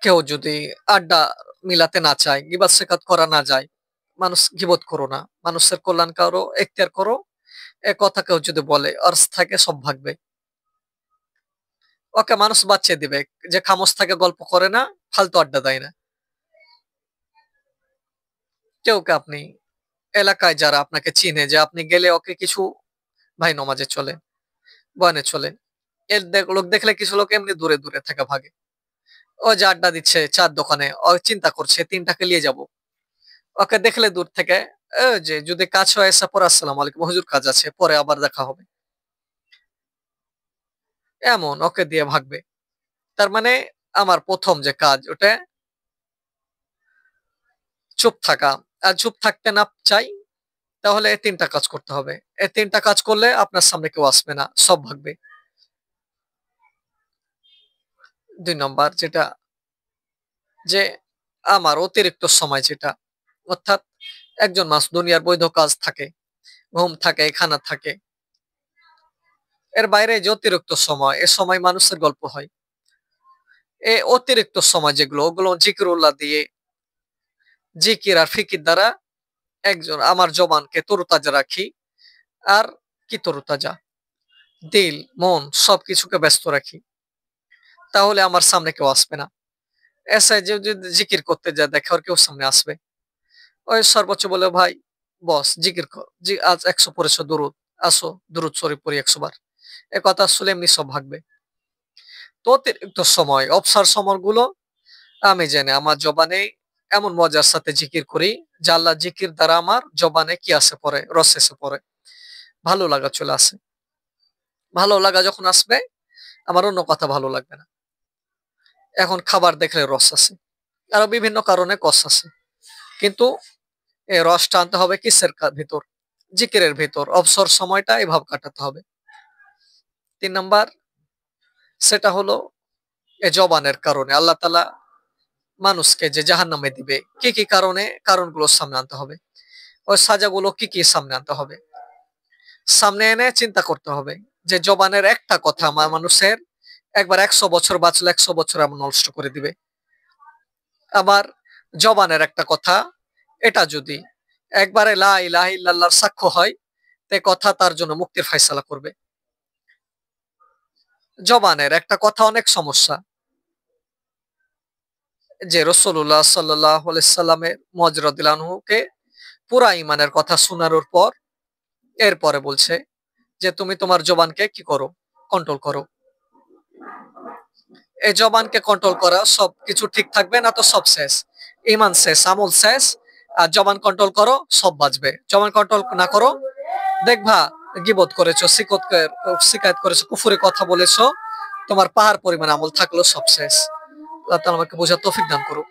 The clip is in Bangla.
কেউ যদি আড্ডা মিলাতে না চায়, গিবত শিকাত করা না যায়, মানুষ গিবত করো না। মানুষের কল্যাণ করো, এখতিয়ার করো। এ কথা কেউ যদি বলে অর্স থাকে সব ভাগবে। ওকে মানুষ বাঁচিয়ে দিবে। যে খামোশ থাকে গল্প করে না, ফালতু আড্ডা দেয় না। কেউকে আপনি এলাকায় যারা আপনাকে চিনে যে আপনি গেলে ওকে কিছু ভাই নমাজে চলেন, বয়ানে চলেন। লোক দেখলে কিছু লোক এমনি দূরে দূরে থেকে ভাগে। ও যে আড্ডা দিচ্ছে চার দোকানে, ও চিন্তা করছে ৩টাকে নিয়ে যাব। ওকে দেখলে দূর থেকে যে যদি কাজ হয় এসে পরে আসসালাম আলাইকুম হুজুর কাজ আছে, পরে আবার দেখা হবে। এমন ওকে দিয়ে ভাগবে। তার মানে আমার প্রথম যে কাজ ওটা চুপ থাকা। আর চুপ থাকতে না চাই তাহলে এই ৩টা কাজ করতে হবে। এই ৩টা কাজ করলে আপনার সামনে কেউ আসবে না, সব ভাগবে। ২ নম্বর যেটা, যে আমার অতিরিক্ত সময় যেটা, অর্থাৎ একজন মানুষ দুনিয়ার বৈধ কাজ থাকে, ঘুম থাকে, খানা থাকে। এর বাইরে যে অতিরিক্ত সময়, এ সময় মানুষের গল্প হয়। এ অতিরিক্ত সময় যেগুলো, ওগুলো জিকিরুল্লাহ দিয়ে, জিকির আর ফিকির দ্বারা একজন আমার জবানকে তরুতাজা রাখি। আর কি তরুতাজা? দিল, মন সবকিছুকে ব্যস্ত রাখি। তাহলে আমার সামনে কেউ আসবে না। এসে যে যদি জিকির করতে যায় দেখে ওর কেউ সামনে আসবে। ওই সর্বোচ্চ বলে ভাই বস জিকির কর, জি আজ ১০০ পড়েছো দুরুদ, আসো দুরুদ শরীফ পড়ি ১০০ বার। এ কথা শুনে এমনি সব ভাগবে। তো অতিরিক্ত সময়, অবসর সময়গুলো আমি জানি আমার জবানে এমন মজার সাথে জিকির করি যে আল্লাহ জিকির দ্বারা আমার জবানে কি আসে পড়ে, রস এসে পড়ে, ভালো লাগা চলে আসে। ভালো লাগা যখন আসবে আমার অন্য কথা ভালো লাগবে না। এখন খাবার দেখলে রস আসে, আরো বিভিন্ন কারণে কস আসে। কিন্তু এই রসটা আনতে হবে কিসের ভিতর? জিকিরের ভিতর। অবসর সময়টা এভাবে কাটাতে হবে। ৩ নাম্বার সেটা হলো এ জবানের কারণে আল্লাহ তাআলা মানুষকে যে জাহান্নামে দিবে কি কি কারণে, কারণগুলো সামনে আনতে হবে। ওই সাজাগুলো কি কি সামনে আনতে হবে। সামনে এনে চিন্তা করতে হবে যে জবানের একটা কথা মানুষের একবার ১০০ বছর বাঁচলে ১০০ বছর এমন নষ্ট করে দিবে। আবার জবানের একটা কথা, এটা যদি একবারে লা ইলাহা ইল্লাল্লাহর সাক্ষ্য হয়, তে কথা তার জন্য মুক্তির ফয়সালা করবে। জবানের একটা কথা অনেক সমস্যা। যে রাসূলুল্লাহ সাল্লাল্লাহু আলাইহি সাল্লামের মুআয রাদিয়াল্লাহু আনহুকে পুরা ঈমানের কথা শোনানোর পর এরপরে বলছে যে তুমি তোমার জবানকে কি করো? কন্ট্রোল করো। এই জবানকে কন্ট্রোল করা সবকিছু ঠিক থাকবে না তো সব শেষ। ঈমান শেষ, আমল শেষ। আর জবান কন্ট্রোল করো সব বাঁচবে। জবান কন্ট্রোল না করো দেখবা গীবত করেছো, শিকায়ত করেছো, কুফরি কথা বলেছো, তোমার পাহাড় পরিমাণ আমল থাকলেও সব শেষ। আল্লাহ তাআলা আমাকে বোঝার তৌফিক দান করুক।